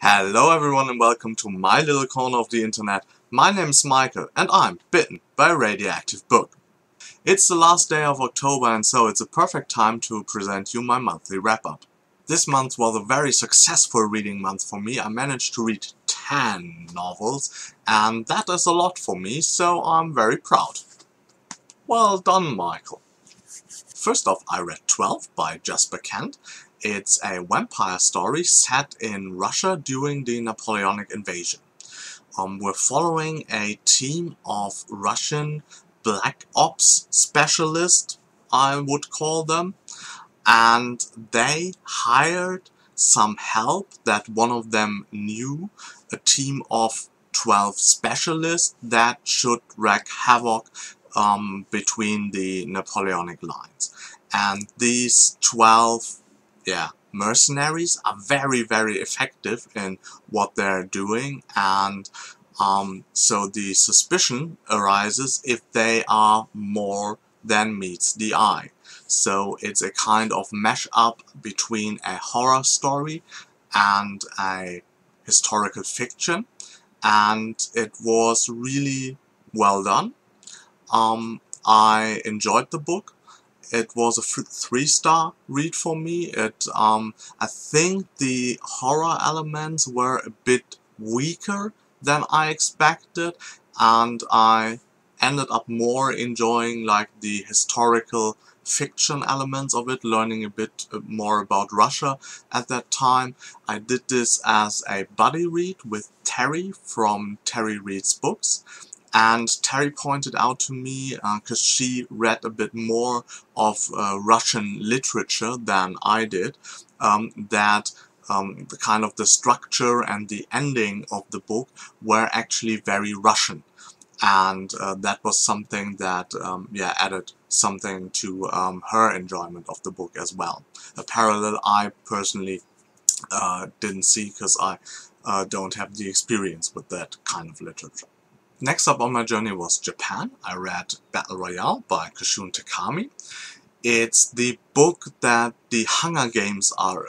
Hello everyone and welcome to my little corner of the internet. My name's Michael and I'm bitten by a radioactive book. It's the last day of October and so it's a perfect time to present you my monthly wrap-up. This month was a very successful reading month for me. I managed to read 10 novels and that is a lot for me, so I'm very proud. Well done, Michael. First off, I read 12 by Jasper Kent. It's a vampire story set in Russia during the Napoleonic invasion. We're following a team of Russian Black Ops specialists, I would call them, and they hired some help that one of them knew, a team of 12 specialists that should wreak havoc between the Napoleonic lines. And these 12 mercenaries are very effective in what they're doing, and so the suspicion arises if they are more than meets the eye. So it's a kind of mash-up between a horror story and a historical fiction, and it was really well done. I enjoyed the book. It was a 3-star read for me. I think the horror elements were a bit weaker than I expected, and I ended up more enjoying like the historical fiction elements of it, learning a bit more about Russia at that time. I did this as a buddy read with Terry from Terry Reads Books. And Terry pointed out to me, because she read a bit more of Russian literature than I did, that the kind of the structure and the ending of the book were actually very Russian. And that was something that added something to her enjoyment of the book as well. A parallel I personally didn't see, because I don't have the experience with that kind of literature. Next up on my journey was Japan. I read Battle Royale by Kushun Takami. It's the book that the Hunger Games are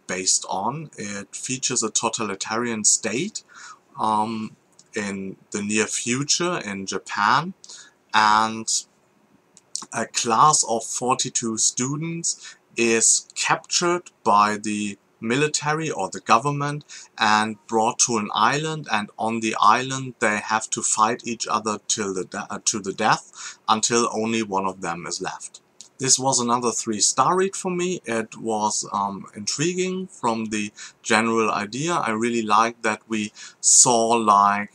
based on. It features a totalitarian state in the near future in Japan, and a class of 42 students is captured by the military or the government and brought to an island, and on the island they have to fight each other till to the death until only one of them is left. This was another 3-star read for me. It was intriguing from the general idea. I really liked that we saw like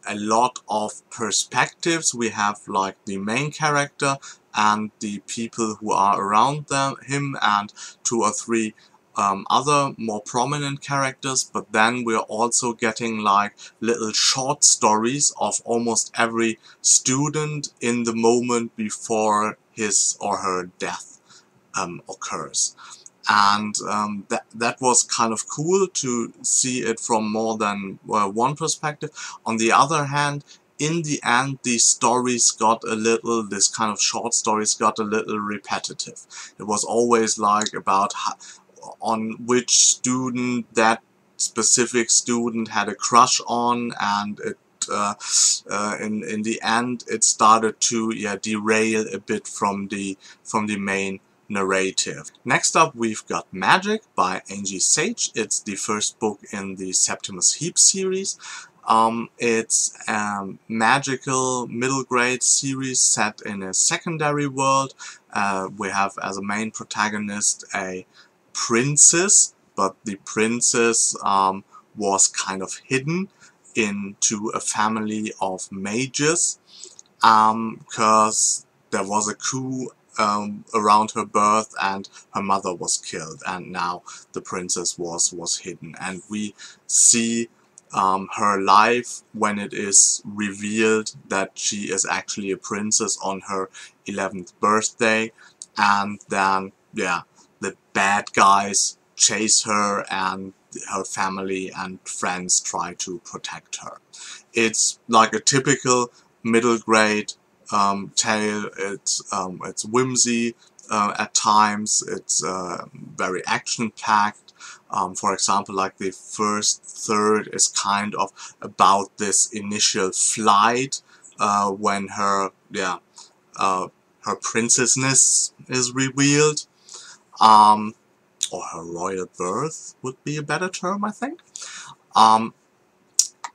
a lot of perspectives. We have like the main character and the people who are around him, and 2 or 3 other more prominent characters, but then we're also getting like little short stories of almost every student in the moment before his or her death occurs. And that was kind of cool to see it from more than one perspective. On the other hand, in the end, these stories got a little, this kind of short stories got a little repetitive. It was always like about on which student that specific student had a crush on, and it in the end it started to derail a bit from the main narrative. Next up we've got Magic by Angie Sage. It's the first book in the Septimus Heap series. It's a magical middle grade series set in a secondary world. We have as a main protagonist a princess, but the princess was kind of hidden into a family of mages, because there was a coup around her birth and her mother was killed, and now the princess was hidden, and we see her life when it is revealed that she is actually a princess on her 11th birthday, and then the bad guys chase her and her family and friends try to protect her. It's like a typical middle grade tale. It's whimsy at times. It's very action packed. For example, like the first third is kind of about this initial flight when her her princessness is revealed, or her royal birth would be a better term, I think.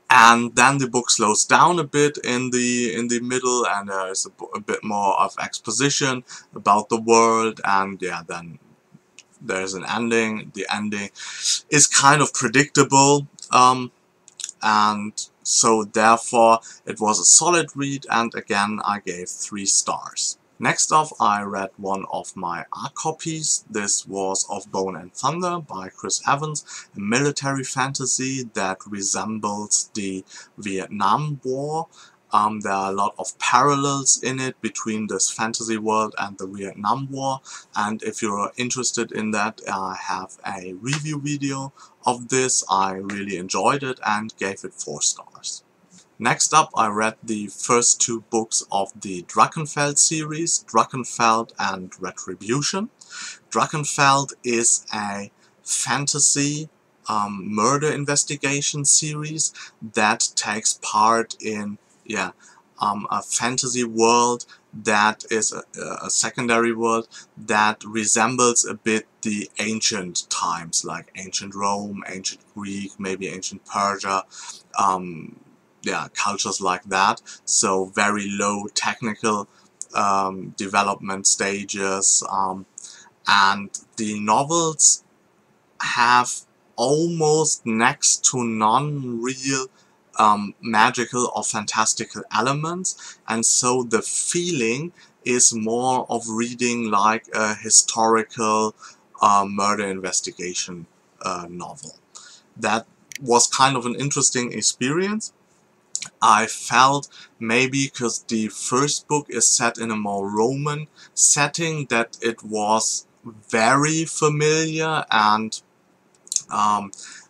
And then the book slows down a bit in the middle, and there's a bit more of exposition about the world, and yeah, then there's an ending. The ending is kind of predictable, and so therefore it was a solid read, and again I gave 3 stars. Next off, I read one of my art copies. This was Of Bone and Thunder by Chris Evans, a military fantasy that resembles the Vietnam War. There are a lot of parallels in it between this fantasy world and the Vietnam War, and if you're interested in that, I have a review video of this. I really enjoyed it and gave it 4 stars. Next up, I read the first 2 books of the Drachenfeld series, Drachenfeld and Retribution. Drachenfeld is a fantasy murder investigation series that takes part in a fantasy world that is a secondary world that resembles a bit the ancient times, like ancient Rome, ancient Greek, maybe ancient Persia, cultures like that. So very low technical development stages, and the novels have almost next to none real magical or fantastical elements, and so the feeling is more of reading like a historical murder investigation novel. That was kind of an interesting experience. I felt maybe because the first book is set in a more Roman setting that it was very familiar, and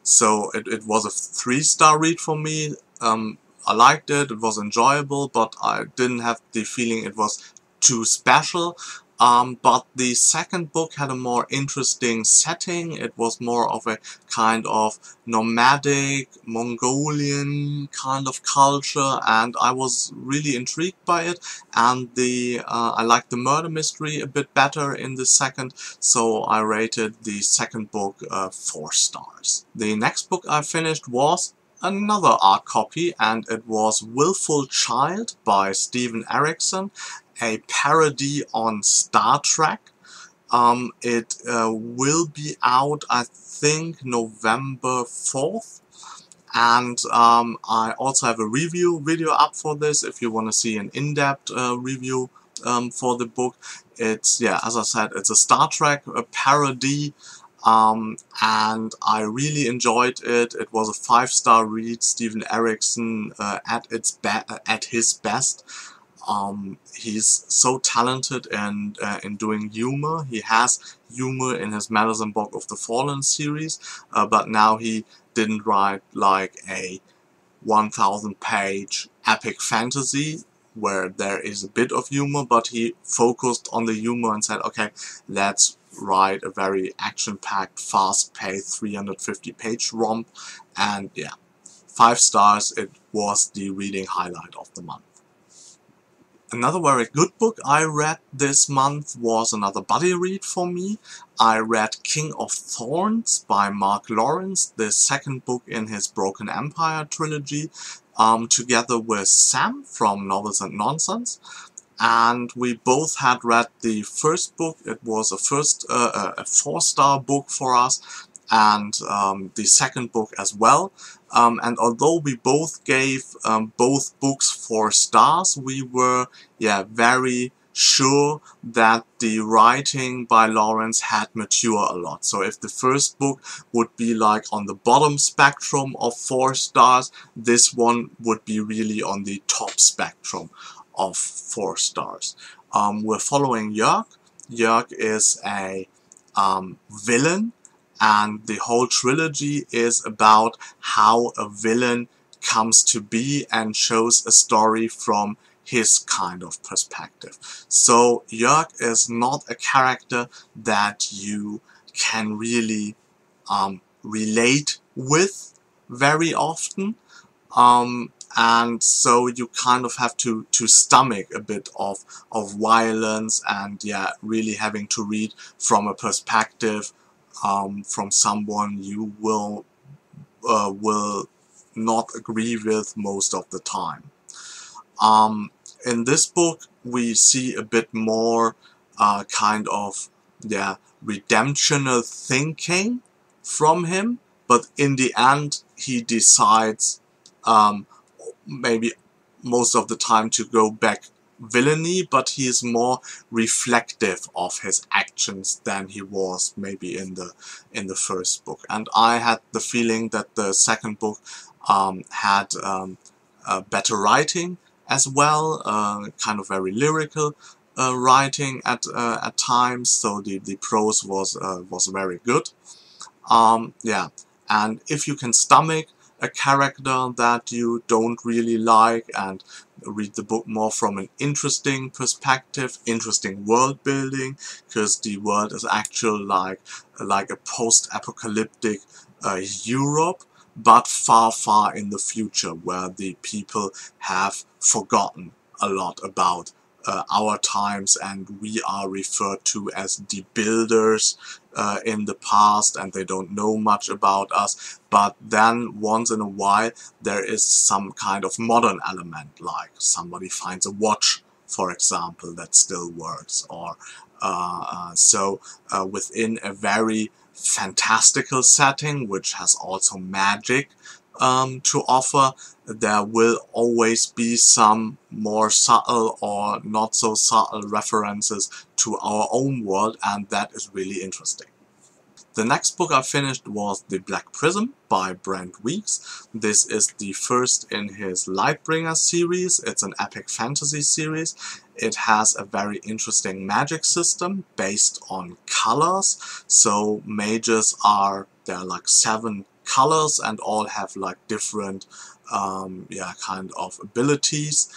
so it was a 3-star read for me. I liked it, it was enjoyable, but I didn't have the feeling it was too special. But the second book had a more interesting setting. It was more of a kind of nomadic, Mongolian kind of culture, and I was really intrigued by it. And I liked the murder mystery a bit better in the second, so I rated the second book 4 stars. The next book I finished was another art copy, and it was Willful Child by Steven Erikson, a parody on Star Trek. It will be out, I think, November 4th. And I also have a review video up for this if you want to see an in-depth review for the book. It's, as I said, it's a Star Trek parody. And I really enjoyed it. It was a 5-star read. Steven Erikson at his best. He's so talented in doing humor. He has humor in his Medicine Book of the Fallen series, but now he didn't write like a 1,000-page epic fantasy where there is a bit of humor, but he focused on the humor and said, okay, let's write a very action-packed, fast-paced 350-page romp, and 5 stars. It was the reading highlight of the month. Another very good book I read this month was another buddy read for me. I read King of Thorns by Mark Lawrence, the second book in his Broken Empire trilogy, together with Sam from Novels and Nonsense. And we both had read the first book. It was a 4-star book for us, and the second book as well. And although we both gave both books 4 stars, we were very sure that the writing by Lawrence had matured a lot. So if the first book would be like on the bottom spectrum of 4 stars, this one would be really on the top spectrum of 4 stars. We're following Jörg. Jörg is a villain, and the whole trilogy is about how a villain comes to be and shows a story from his kind of perspective. So Jörg is not a character that you can really relate with very often. And so you kind of have to stomach a bit of violence, and yeah, really having to read from a perspective from someone you will not agree with most of the time. In this book we see a bit more kind of, yeah, redemptional thinking from him, but in the end he decides maybe most of the time to go back villainy, but he is more reflective of his actions than he was maybe in the first book. And I had the feeling that the second book had better writing as well, kind of very lyrical writing at times, so the prose was very good. Yeah, and if you can stomach a character that you don't really like and read the book more from an interesting perspective, interesting world building, because the world is actually like a post-apocalyptic Europe, but far, far in the future, where the people have forgotten a lot about our times, and we are referred to as the builders in the past, and they don't know much about us. But then once in a while there is some kind of modern element, like somebody finds a watch, for example, that still works, or within a very fantastical setting which has also magic to offer, there will always be some more subtle or not so subtle references to our own world, and that is really interesting. The next book I finished was The Black Prism by Brent Weeks. This is the first in his Lightbringer series. It's an epic fantasy series. It has a very interesting magic system based on colors. So mages there are like 7 colors and all have like different kind of abilities.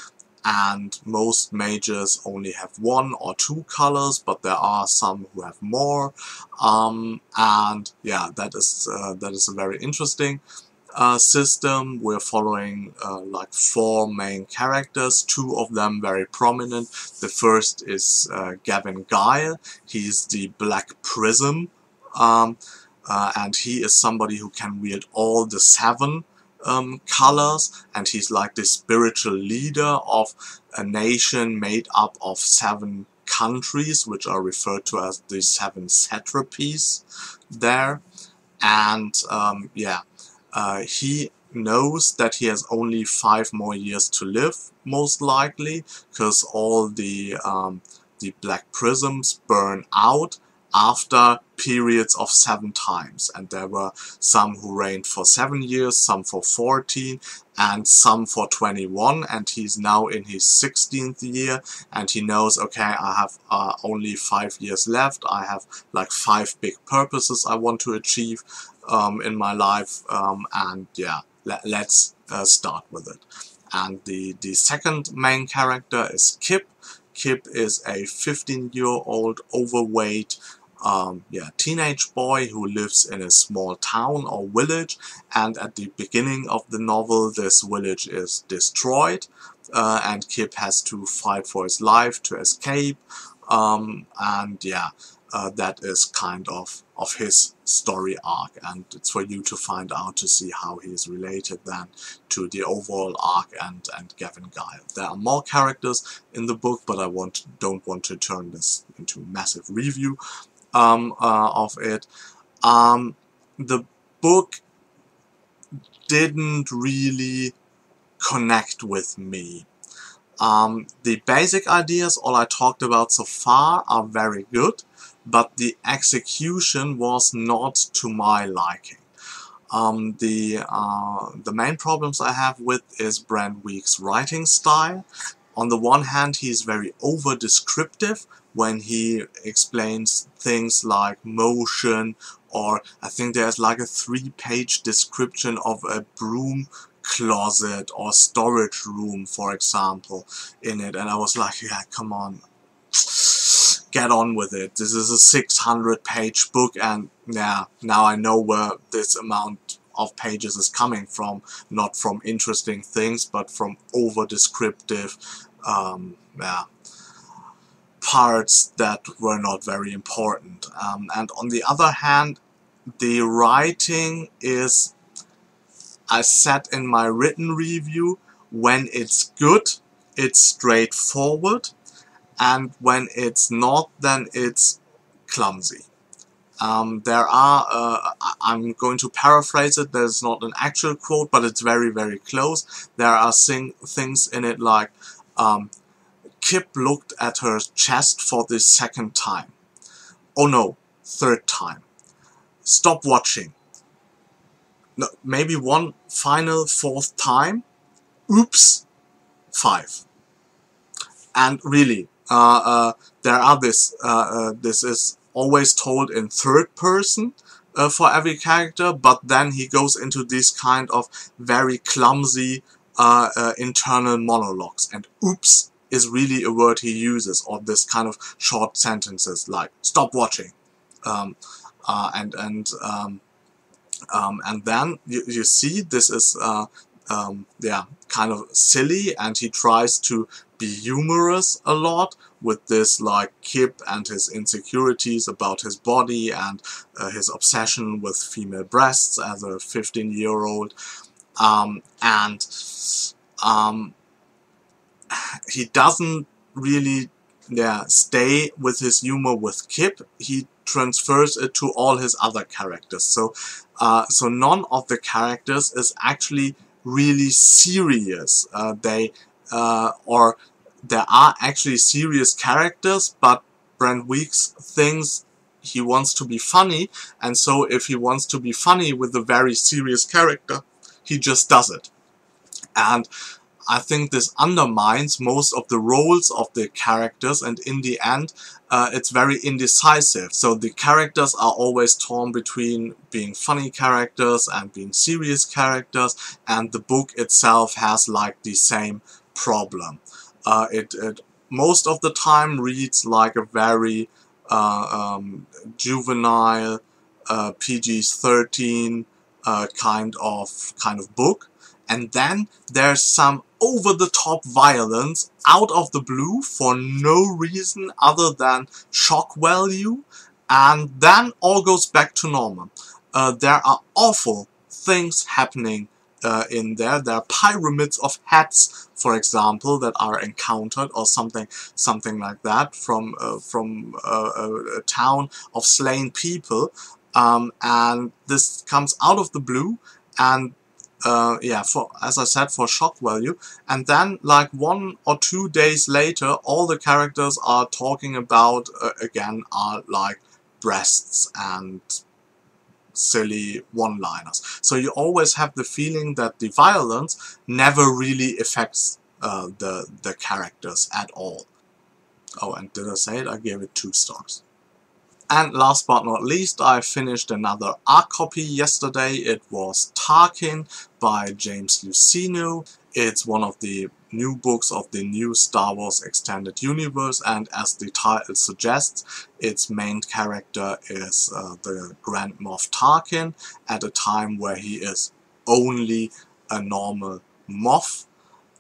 And most mages only have 1 or 2 colors, but there are some who have more. And yeah, that is a very interesting system. We're following like 4 main characters, 2 of them very prominent. The first is Gavin Guile. He's the Black Prism, and he is somebody who can wield all the 7 colors, and he's like the spiritual leader of a nation made up of 7 countries, which are referred to as the 7 satrapies there. And he knows that he has only 5 more years to live, most likely, because all the Black Prisms burn out after periods of 7 times, and there were some who reigned for 7 years, some for 14, and some for 21, and he's now in his 16th year, and he knows, okay, I have only 5 years left, I have like 5 big purposes I want to achieve in my life, and yeah, let's start with it. And the second main character is Kip. Kip is a 15-year-old overweight teenage boy who lives in a small town or village, and at the beginning of the novel this village is destroyed, and Kip has to fight for his life to escape, that is kind of his story arc, and it's for you to find out to see how he is related then to the overall arc and Gavin Guile. There are more characters in the book, but I don't want to turn this into a massive review of it. The book didn't really connect with me. The basic ideas, all I talked about so far, are very good, but the execution was not to my liking. The main problems I have with is Brent Weeks' writing style. On the one hand, he's very over-descriptive when he explains things like motion, or I think there's like a 3-page description of a broom closet or storage room, for example, in it, and I was like, yeah, come on, get on with it. This is a 600-page book, and yeah, now I know where this amount of pages is coming from. Not from interesting things, but from over-descriptive yeah, parts that were not very important. And on the other hand, the writing is, I said in my written review, when it's good, it's straightforward, and when it's not, then it's clumsy. There are, I'm going to paraphrase it, there's not an actual quote, but it's very, very close. There are things in it like, Kip looked at her chest for the second time. Oh no, third time. Stop watching. No, maybe one final fourth time. Oops, 5. And really, there are this is always told in third person for every character, but then he goes into these kind of very clumsy internal monologues, and oops is really a word he uses, or this kind of short sentences like stop watching, and then you see this is yeah, kind of silly, and he tries to be humorous a lot with this, like Kip and his insecurities about his body and his obsession with female breasts as a 15-year-old, and he doesn't really stay with his humor with Kip. He transfers it to all his other characters. So so none of the characters is actually really serious. Or there are actually serious characters, but Brent Weeks thinks he wants to be funny, and so if he wants to be funny with a very serious character, he just does it. And I think this undermines most of the roles of the characters, and in the end it's very indecisive. So the characters are always torn between being funny characters and being serious characters, and the book itself has like the same problem. It most of the time reads like a very juvenile, PG-13 kind of book. And then there's some over-the-top violence out of the blue for no reason other than shock value, and then all goes back to normal. There are awful things happening in there. There are pyramids of heads, for example, that are encountered, or something like that, from a town of slain people, and this comes out of the blue, and yeah, as I said, for shock value. And then, like 1 or 2 days later, all the characters are talking about, again, are like breasts and silly one-liners. So you always have the feeling that the violence never really affects the characters at all. Oh, and did I say it? I gave it 2 stars. And last but not least, I finished another ARC copy yesterday. It was Tarkin by James Luceno. It's one of the new books of the new Star Wars Extended Universe, and as the title suggests, its main character is the Grand Moff Tarkin at a time where he is only a normal Moff.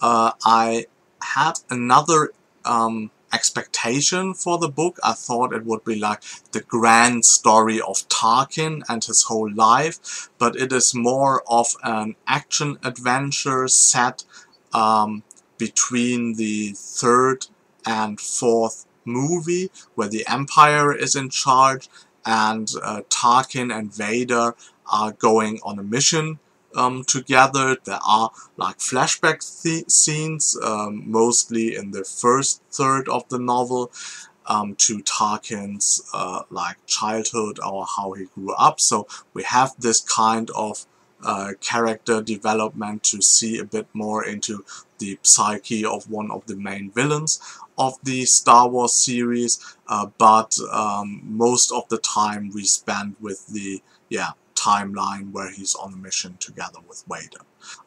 I had another expectation for the book. I thought it would be like the grand story of Tarkin and his whole life, but it is more of an action adventure set between the 3rd and 4th movie, where the Empire is in charge, and Tarkin and Vader are going on a mission together. There are like flashback scenes, mostly in the first third of the novel, to Tarkin's like childhood or how he grew up. So we have this kind of character development to see a bit more into the psyche of one of the main villains of the Star Wars series, but most of the time we spend with the timeline where he's on a mission together with Vader.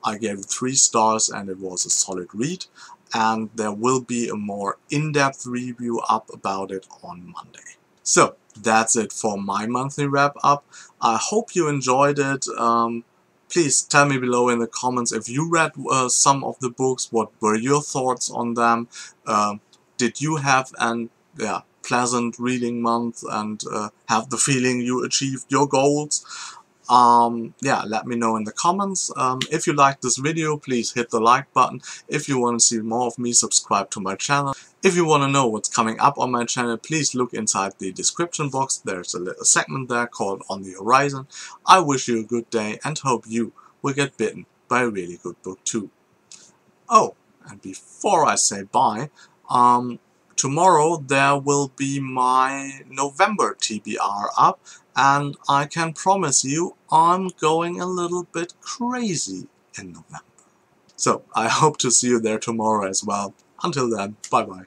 I gave it 3 stars, and it was a solid read, and there will be a more in-depth review up about it on Monday. So that's it for my monthly wrap-up. I hope you enjoyed it. Please tell me below in the comments if you read some of the books, what were your thoughts on them. Did you have an pleasant reading month and have the feeling you achieved your goals? Let me know in the comments. If you liked this video, please hit the like button. If you want to see more of me, subscribe to my channel. If you want to know what's coming up on my channel, please look inside the description box. There's a little segment there called On the Horizon. I wish you a good day and hope you will get bitten by a really good book too. Oh, and before I say bye, tomorrow there will be my November TBR up, and I can promise you I'm going a little bit crazy in November. So I hope to see you there tomorrow as well. Until then, bye bye.